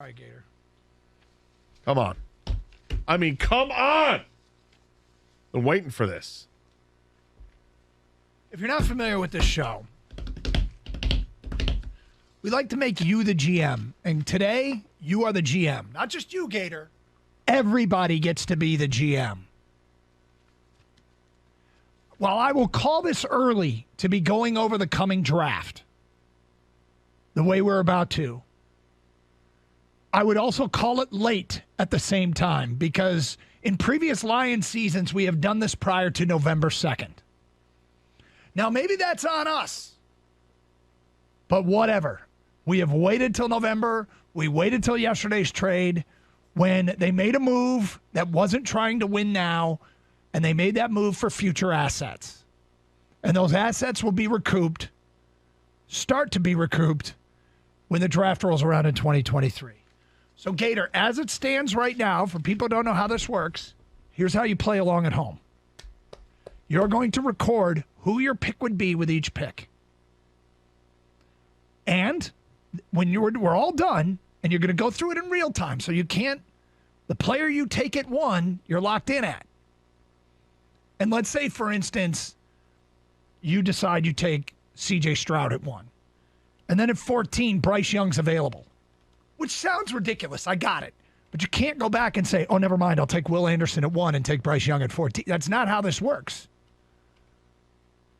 All right, Gator. Come on. I mean, come on. Been waiting for this. If you're not familiar with this show, we like to make you the GM. And today, you are the GM. Not just you, Gator. Everybody gets to be the GM. While I will call this early to be going over the coming draft, the way we're about to, I would also call it late at the same time because in previous Lions seasons, we have done this prior to November 2nd. Now, maybe that's on us, but whatever. We have waited till November. We waited till yesterday's trade when they made a move that wasn't trying to win now, and they made that move for future assets. And those assets will be recouped, start to be recouped, when the draft rolls around in 2023. So, Gator, as it stands right now, for people who don't know how this works, here's how you play along at home. You're going to record who your pick would be with each pick. And when we're all done, and you're going to go through it in real time, so you can't, the player you take at 1, you're locked in at. And let's say, for instance, you decide you take C.J. Stroud at 1. And then at 14, Bryce Young's available. Which sounds ridiculous. I got it. But you can't go back and say, oh, never mind, I'll take Will Anderson at 1 and take Bryce Young at 14. That's not how this works.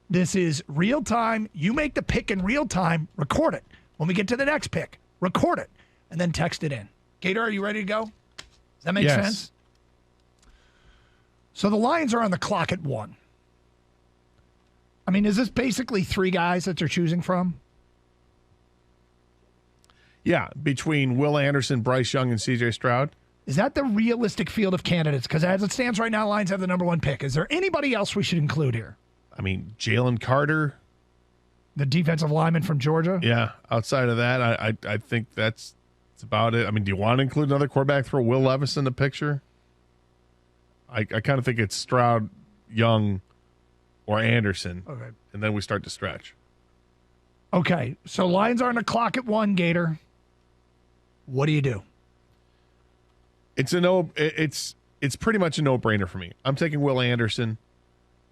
This is real time. You make the pick in real time, record it. When we get to the next pick, record it, and then text it in. Gator, are you ready to go? Does that make sense? So the Lions are on the clock at 1. I mean, is this basically 3 guys that they're choosing from? Yeah, between Will Anderson, Bryce Young, and C.J. Stroud. Is that the realistic field of candidates? Because as it stands right now, Lions have the number 1 pick. Is there anybody else we should include here? I mean, Jalen Carter. The defensive lineman from Georgia? Yeah, outside of that, I think that's about it. I mean, do you want to include another quarterback, throw Will Levis in the picture? I kind of think it's Stroud, Young, or Anderson. Okay. And then we start to stretch. Okay, so Lions are on the clock at 1, Gator. What do you do? It's pretty much a no-brainer for me. I'm taking Will Anderson,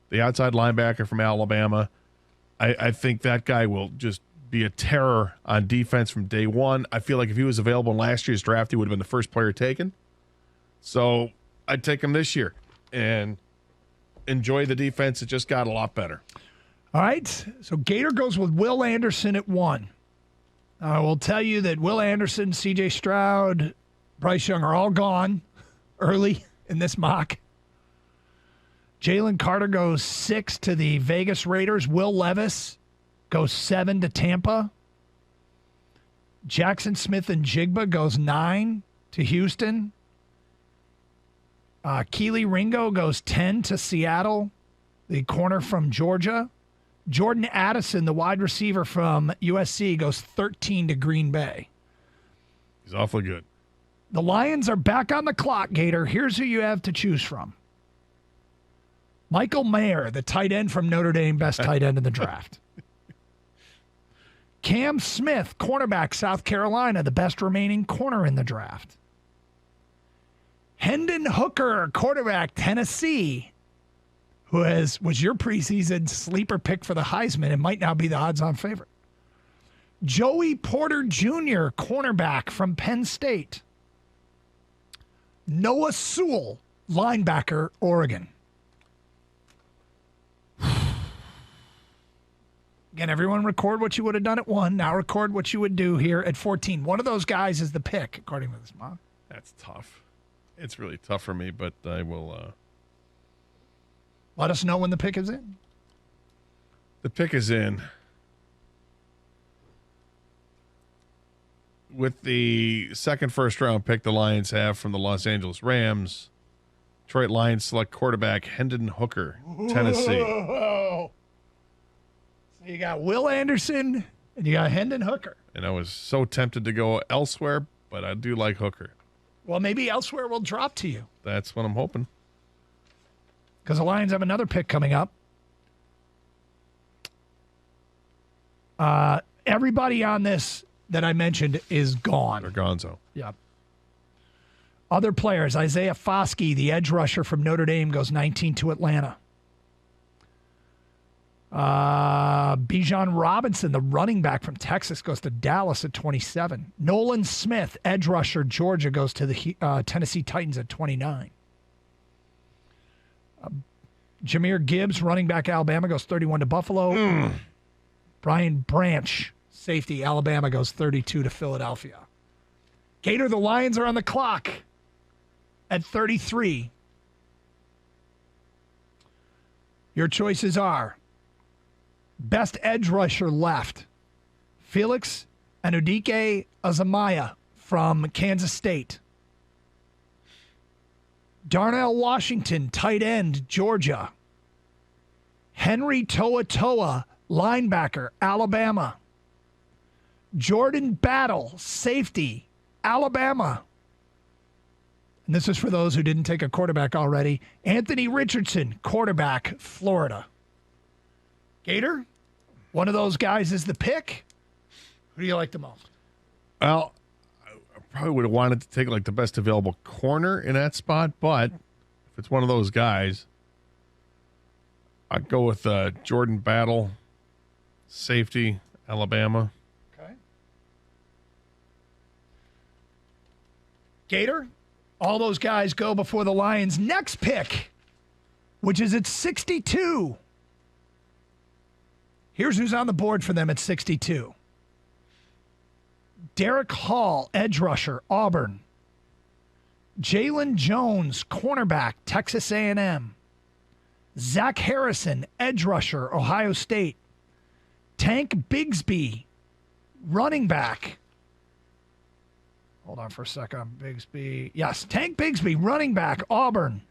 the outside linebacker from Alabama. I think that guy will just be a terror on defense from day one. I feel like if he was available in last year's draft, he would have been the first player taken. So I'd take him this year and enjoy the defense. It just got a lot better. All right, so Gator goes with Will Anderson at 1. I will tell you that Will Anderson, C.J. Stroud, Bryce Young are all gone early in this mock. Jalen Carter goes 6 to the Vegas Raiders. Will Levis goes 7 to Tampa. Jackson Smith and Jigba goes 9 to Houston. Keely Ringo goes 10 to Seattle, the corner from Georgia. Jordan Addison, the wide receiver from USC, goes 13 to Green Bay. He's awfully good. The Lions are back on the clock, Gator. Here's who you have to choose from. Michael Mayer, the tight end from Notre Dame, best tight end in the draft. Cam Smith, cornerback, South Carolina, the best remaining corner in the draft. Hendon Hooker, quarterback, Tennessee, who was your preseason sleeper pick for the Heisman and might now be the odds-on favorite. Joey Porter Jr., cornerback from Penn State. Noah Sewell, linebacker, Oregon. Again, everyone record what you would have done at 1. Now record what you would do here at 14. One of those guys is the pick, according to this mock. That's tough. It's really tough for me, but I will... Let us know when the pick is in. The pick is in. With the second first-round pick the Lions have from the Los Angeles Rams, Detroit Lions select quarterback Hendon Hooker, Tennessee. Whoa. So you got Will Anderson and you got Hendon Hooker. And I was so tempted to go elsewhere, but I do like Hooker. Well, maybe elsewhere will drop to you. That's what I'm hoping. Because the Lions have another pick coming up. Everybody on this that I mentioned is gone. Or Gonzo. Yep. Other players, Isaiah Foskey, the edge rusher from Notre Dame, goes 19 to Atlanta. Bijan Robinson, the running back from Texas, goes to Dallas at 27. Nolan Smith, edge rusher, Georgia, goes to the Tennessee Titans at 29. Jahmyr Gibbs, running back, Alabama, goes 31 to Buffalo. Brian Branch, safety, Alabama, goes 32 to Philadelphia. Gator, the Lions are on the clock at 33. Your choices are best edge rusher left, Felix Anudike Azamaya from Kansas State. Darnell Washington, tight end, Georgia. Henry Toa, linebacker, Alabama. Jordan Battle, safety, Alabama. And this is for those who didn't take a quarterback already. Anthony Richardson, quarterback, Florida. Gator, one of those guys is the pick. Who do you like the most? Well, I probably would have wanted to take like the best available corner in that spot, but if it's one of those guys, I'd go with Jordan Battle, safety, Alabama. Okay. Gator, all those guys go before the Lions' next pick, which is at 62. Here's who's on the board for them at 62. Derek Hall, edge rusher, Auburn. Jalen Jones, cornerback, Texas A&M. Zach Harrison, edge rusher, Ohio State. Tank Bigsby, running back. Hold on for a second. Bigsby. Yes, Tank Bigsby, running back, Auburn.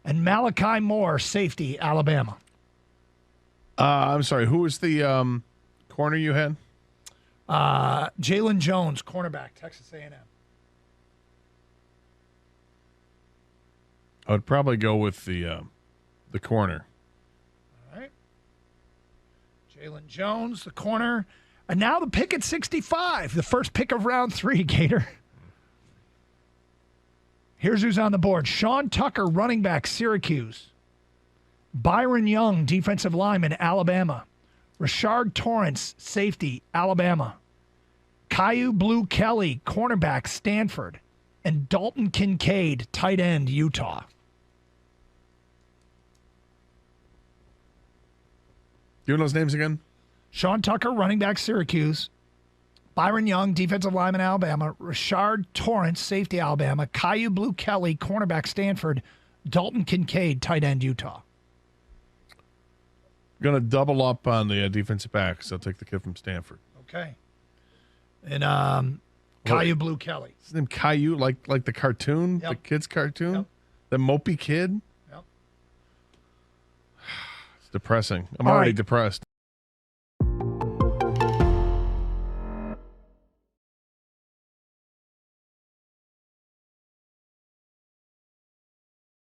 And Malachi Moore, safety, Alabama. I'm sorry. Who was the corner you had? Jalen Jones, cornerback, Texas A&M. I would probably go with the corner. All right. Jalen Jones, the corner. And now the pick at 65, the first pick of round 3, Gator. Here's who's on the board. Sean Tucker, running back, Syracuse. Byron Young, defensive lineman, Alabama. Rashard Torrance, safety, Alabama. Caillou Blue Kelly, cornerback, Stanford. And Dalton Kincaid, tight end, Utah. You know those names again? Sean Tucker, running back, Syracuse. Byron Young, defensive lineman, Alabama. Rashard Torrance, safety, Alabama. Caillou Blue Kelly, cornerback, Stanford. Dalton Kincaid, tight end, Utah. Going to double up on the defensive backs. I'll take the kid from Stanford. Okay. And Caillou Blue Kelly. Is his name Caillou, like the cartoon, Yep. the kid's cartoon? Yep. The mopey kid? Yep. It's depressing. I'm All already right. depressed.